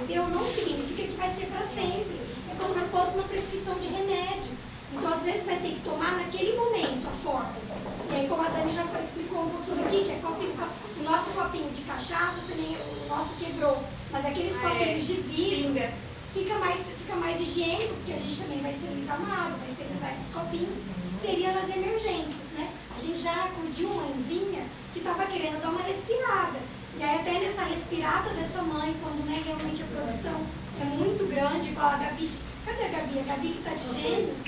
prescreveu não significa que vai ser para sempre. É como se fosse uma prescrição de remédio. Então, às vezes, vai ter que tomar naquele momento a fórmula. E aí, como a Dani já explicou um pouquinho aqui, que é o nosso copinho de cachaça também, o nosso quebrou. Mas aqueles copinhos de vidro fica mais higiênico, porque a gente também vai esterilizar uma água, vai esterilizar esses copinhos. Seria nas emergências, né? A gente já acudiu mãezinha que estava querendo dar uma respirada. E aí, até nessa respirada dessa mãe, quando né, realmente a produção é muito grande, igual a Gabi. Cadê a Gabi? A Gabi que está de gêmeos.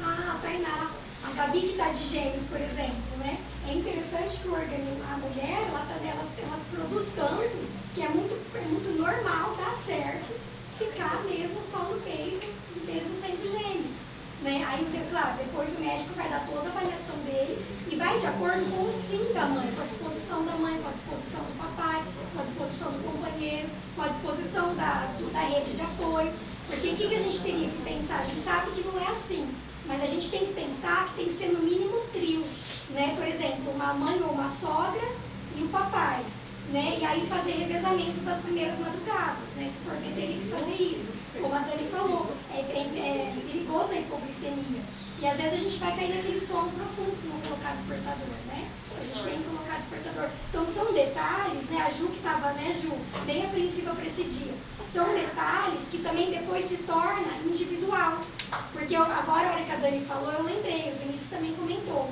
Ah, a Tainá. A Gabi que está de gêmeos, por exemplo, né? É interessante que a mulher, ela produz tanto que é muito normal, dá certo, ficar mesmo só no peito, mesmo sendo gêmeos. Né? Aí, claro, depois o médico vai dar toda a avaliação dele e vai de acordo com o sim da mãe, com a disposição da mãe, com a disposição do papai, com a disposição do companheiro, com a disposição da rede de apoio. Porque o que a gente teria que pensar? A gente sabe que não é assim, mas a gente tem que pensar que tem que ser no mínimo trio. Né? Por exemplo, uma mãe ou uma sogra e o papai. Né? E aí fazer revezamentos das primeiras madrugadas, né? Se for ver, teria que fazer isso. Como a Dani falou, é perigoso a hipoglicemia. E às vezes a gente vai cair naquele sono profundo se não colocar despertador, né? A gente tem que colocar despertador. Então são detalhes, né? A Ju que estava, né, Ju, bem apreensiva para esse dia. São detalhes que também depois se torna individual. Porque agora, a hora que a Dani falou, eu lembrei, o Vinícius também comentou.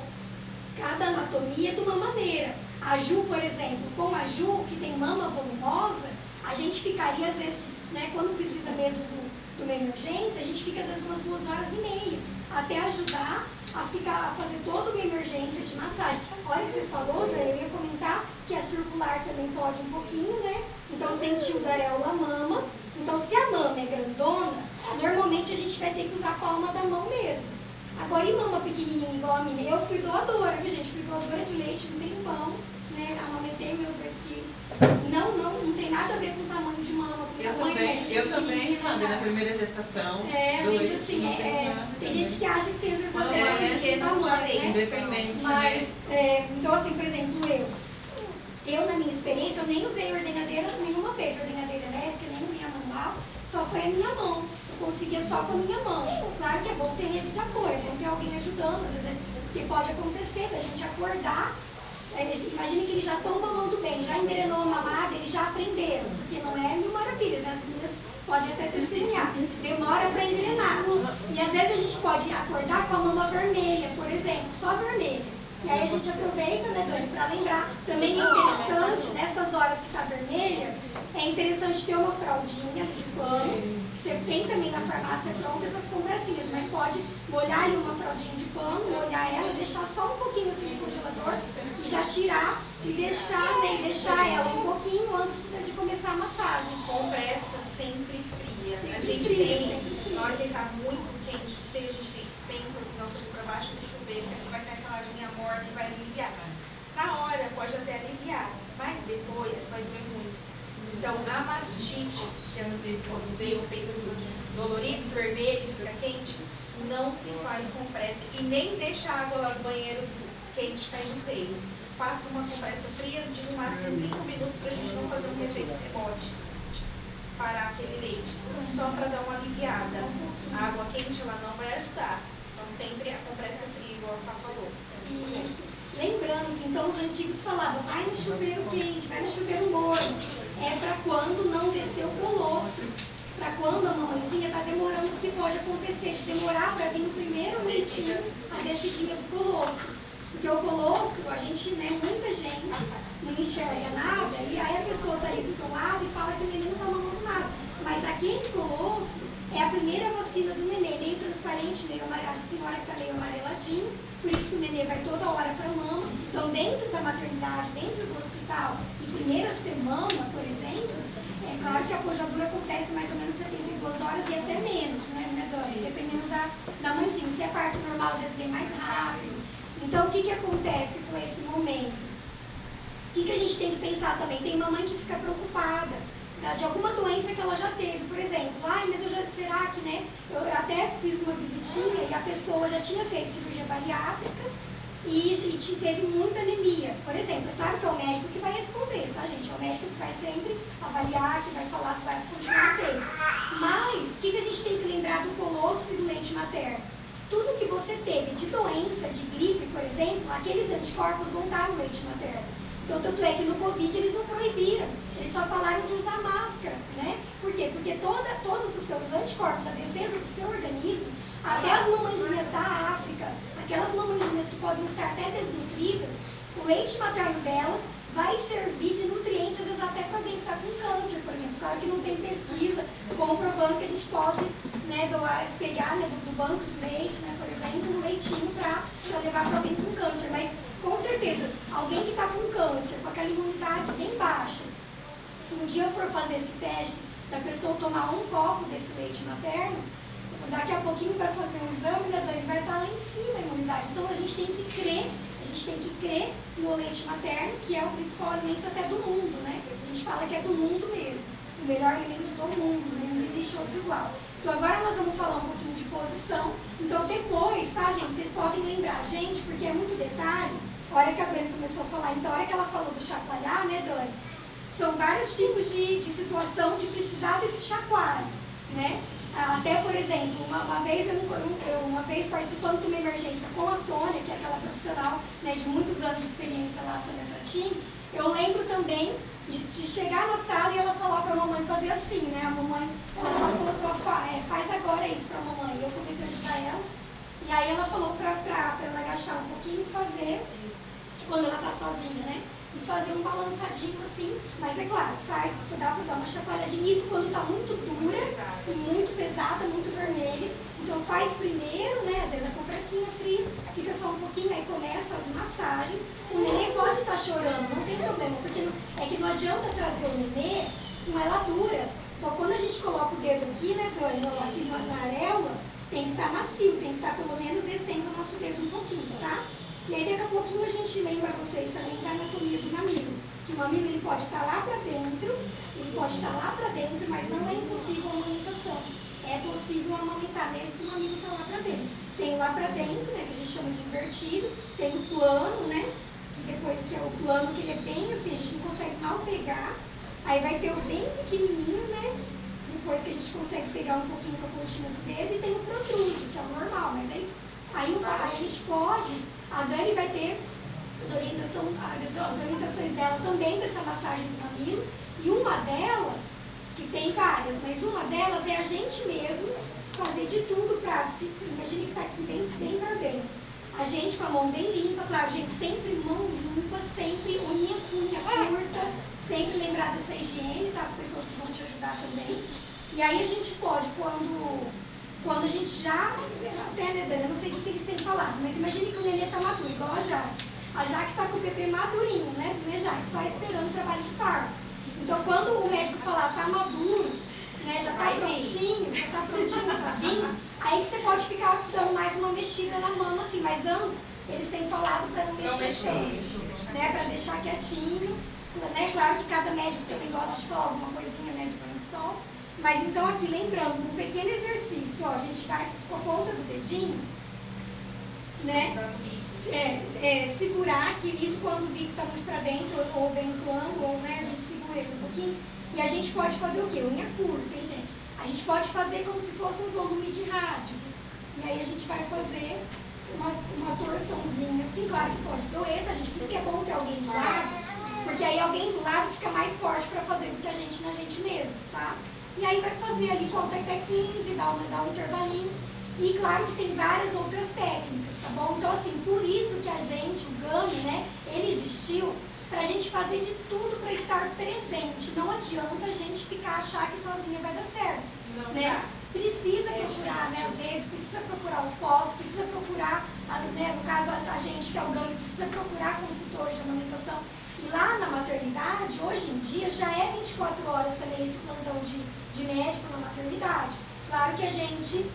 Cada anatomia é de uma maneira. A Ju, por exemplo, com a Ju, que tem mama volumosa, a gente ficaria, às vezes, né, quando precisa mesmo de uma emergência, a gente fica, às vezes, umas 2h30, até ajudar a fazer toda uma emergência de massagem. A hora que você falou, Dani, eu ia comentar que a circular também pode um pouquinho, né? Então, sentiu da areola mama. Então, se a mama é grandona, normalmente a gente vai ter que usar a palma da mão mesmo. Agora, e mama pequenininha igual a minha? Eu fui doadora, viu, gente? Fui doadora de leite, não tem pão, né? Amamentei meus 2 filhos. Não tem nada a ver com o tamanho de mama. Eu também, Fábio, na primeira gestação. A gente assim, tem gente que acha que tem às vezes a ver com o tamanho, né? Independente, mas, então assim, por exemplo, eu na minha experiência, eu nem usei ordenhadeira nenhuma vez, ordenhadeira elétrica, nem minha manual, só foi a minha mão. Eu conseguia só com a minha mão. Claro que é bom ter rede de apoio, é bom ter alguém ajudando, às vezes, porque pode acontecer da gente acordar. Imagine que eles já estão mamando bem, já engrenou a mamada, eles já aprenderam, porque não é mil maravilhas, né? As meninas podem até testemunhar, demora para engrenar. E às vezes a gente pode acordar com a mama vermelha, por exemplo, só vermelha. E aí a gente aproveita, né, Dani, para lembrar. Também é interessante, nessas horas que está vermelha, é interessante ter uma fraldinha de pano. Você tem também na farmácia pronta essas compressinhas, mas pode molhar ali uma fraldinha de pano, molhar ela, deixar só um pouquinho assim no congelador e já tirar e deixar ela um pouquinho antes de começar a massagem. Compressa sempre fria. Sempre a gente fria, tem, sempre fria. na hora que está muito quente, se a gente pensa assim, nossa, para baixo do chuveiro, que vai cair aquela aguinha morta e vai aliviar. Na hora pode até aliviar, mas depois vai doer muito. Então, a mastite, que às vezes quando veio o peito dolorido, vermelho, fica quente, não se faz compressa e nem deixa a água lá do banheiro quente cair no seio. Faça uma compressa fria de no máximo 5 minutos para a gente não fazer um efeito rebote, parar aquele leite, só para dar uma aliviada. A água quente ela não vai ajudar, então sempre a compressa fria, igual a Fá falou. Isso. Lembrando que então os antigos falavam, vai no chuveiro quente, vai no chuveiro morno. É para quando não descer o colostro. Para quando a mamãezinha está demorando, porque pode acontecer de demorar para vir o primeiro leitinho, a descidinha do colostro. Porque o colostro, a gente, né, muita gente não enxerga nada, e aí a pessoa está aí do seu lado e fala que o neném não está mamando nada. Mas aquele colostro é a primeira vacina do neném, meio transparente, meio amarelo, tem hora que está meio amareladinho, por isso que o neném vai toda hora para a mama. Então, dentro da maternidade, dentro do hospital, em primeira semana, por exemplo, é claro que a pojadura acontece mais ou menos 72 horas e até menos, né, Dani? Dependendo da mãezinha. Se é parto normal, às vezes vem mais rápido. Então, o que acontece com esse momento? O que a gente tem que pensar também? Tem mamãe que fica preocupada de alguma doença que ela já teve, por exemplo, mas será que, né, eu até fiz uma visitinha e a pessoa já tinha feito cirurgia bariátrica e teve muita anemia, por exemplo. É claro que é o médico que vai responder, tá, gente? É é o médico que vai sempre avaliar, que vai falar se vai continuar no peito. Mas, o que a gente tem que lembrar do colostro e do leite materno? Tudo que você teve de doença, de gripe, por exemplo, aqueles anticorpos vão estar no leite materno. Então, tanto é que no Covid eles não proibiram, eles só falaram de usar máscara, né? Por quê? Porque todos os seus anticorpos, a defesa do seu organismo, até as mamãezinhas da África, aquelas mamãezinhas que podem estar até desnutridas, o leite materno delas vai servir de nutriente, às vezes até para quem está com câncer, por exemplo. Claro que não tem pesquisa comprovando que a gente pode, né, pegar, né, do banco de leite, né, por exemplo, um leitinho para levar para alguém com câncer. Mas, com certeza, alguém que está com câncer, com aquela imunidade bem baixa, se um dia for fazer esse teste da pessoa tomar um copo desse leite materno, daqui a pouquinho vai fazer um exame, né, Dani, vai estar lá em cima a imunidade. Então, a gente tem que crer no leite materno, que é o principal alimento até do mundo, né? A gente fala que é do mundo mesmo, o melhor alimento do mundo, não existe outro igual. Então agora nós vamos falar um pouquinho de posição. Então depois, tá, gente, vocês podem lembrar, gente, porque é muito detalhe, a hora que a Dani começou a falar, então a hora que ela falou do chacoalhar, né, Dani? São vários tipos de situação de precisar desse chacoalho, né? Até, por exemplo, uma vez participando de uma emergência com a Sônia, que é aquela profissional, né, de muitos anos de experiência lá, a Sônia Fratini, eu lembro também de chegar na sala e ela falar para a mamãe fazer assim, né? A mamãe, ela só falou assim, faz agora isso para a mamãe. Eu comecei a ajudar ela, e aí ela falou para ela agachar um pouquinho e fazer, quando ela está sozinha, né? E fazer um balançadinho assim, mas é claro, dá para dar uma chacoalhadinha. Isso quando está muito dura e muito pesada, muito vermelha. Então faz primeiro, né? Às vezes a compressinha fria, fica só um pouquinho, aí começa as massagens. O nenê pode estar chorando, não tem problema, porque é que não adianta trazer o nenê com ela dura. Então quando a gente coloca o dedo aqui, né, Dani, aqui na areola, tem que estar macio, tem que estar pelo menos descendo o nosso dedo um pouquinho, tá? E aí daqui a pouquinho a gente lembra vocês também da anatomia do mamilo. Que o mamilo ele pode estar lá para dentro, mas não é impossível a amamentação. É possível amamentar mesmo que o mamilo está lá para dentro. Tem o lá para dentro, né, que a gente chama de invertido, tem o plano, né, que depois que é o plano, que ele é bem assim, a gente não consegue mal pegar. Aí vai ter o bem pequenininho, né, depois que a gente consegue pegar um pouquinho com a pontinha do dedo, e tem o protruso, que é o normal, mas aí a gente pode, a Dani vai ter as orientações dela também dessa massagem do mamilo, e uma delas, que tem várias, mas uma delas é a gente mesmo fazer de tudo para se, imagine que está aqui bem para dentro, a gente com a mão bem limpa, claro, gente, sempre mão limpa, sempre unha curta, sempre lembrar dessa higiene, tá? As pessoas que vão te ajudar também. E aí a gente pode, quando a gente já, até, né, Dani, eu não sei o que eles têm falado, mas imagine que o nenê está maduro, igual a Jaque. A Jaque está com o bebê madurinho, né, Jaque? Só esperando o trabalho de parto. Então, quando o médico falar, está maduro, né, já está prontinho para vir, aí que você pode ficar dando mais uma mexida na mama, assim, mas antes, eles têm falado para não mexer tanto, né, para deixar quietinho, né, claro que cada médico também gosta de falar alguma coisinha, né, de banho de sol. Mas então aqui, lembrando, um pequeno exercício, ó, a gente vai com a ponta do dedinho, né, segurar aqui, isso quando o bico está muito para dentro, ou bem plano, ou, né, a gente segura ele um pouquinho, e a gente pode fazer o quê? Unha curta, hein, gente? A gente pode fazer como se fosse um volume de rádio, e aí a gente vai fazer uma torçãozinha, assim, claro que pode doer, tá, gente? Por isso que é bom ter alguém do lado, porque aí alguém do lado fica mais forte para fazer do que a gente na gente mesmo, tá? E aí vai fazer ali, conta até 15, dá um intervalinho. E claro que tem várias outras técnicas, tá bom? Então assim, por isso que a gente, o GAMI, né, ele existiu pra gente fazer de tudo para estar presente. Não adianta a gente achar que sozinha vai dar certo, não, né? Precisa procurar, né, as redes, precisa procurar os postos, precisa procurar, né, no caso a gente que é o GAMI, precisa procurar consultores de amamentação. E lá na maternidade, hoje em dia, já é 24 horas também esse plantão de médico na maternidade. Claro que a gente,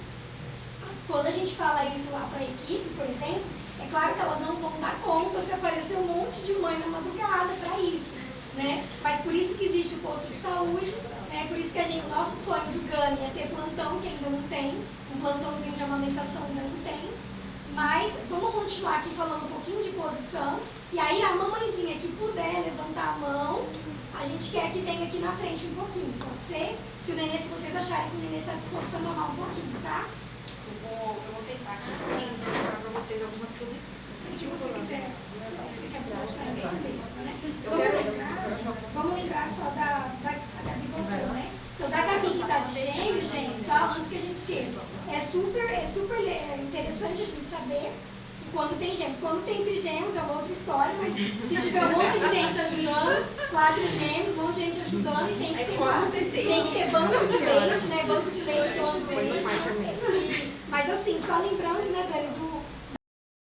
quando a gente fala isso lá para a equipe, por exemplo, é claro que elas não vão dar conta se aparecer um monte de mãe na madrugada para isso, né? Mas por isso que existe o posto de saúde, né? Por isso que o nosso sonho do GAMI é ter plantão, que ainda não tem, um plantãozinho de amamentação ainda não tem. Mas vamos continuar aqui falando um pouquinho de posição. E aí a mamãezinha que puder levantar a mão, a gente quer que venha aqui na frente um pouquinho, pode ser? Se vocês acharem que o nenê está disposto a mamar um pouquinho, tá? Eu vou sentar aqui um pouquinho e mostrar para vocês algumas posições. Se você quiser, se você quer mostrar isso mesmo, né? Eu quero... Vamos lembrar só da Gabi voltou, né? Então, da Gabi que está de gêmeo, gente, só antes que a gente esqueça, é super interessante a gente saber quando tem gêmeos. Quando tem trigêmeos é uma outra história, mas se tiver um monte de gente ajudando, 4 gêmeos, um monte de gente ajudando, e tem que ter banco de leite, né? Banco de leite todo leite. Mas assim, só lembrando, né, Dani,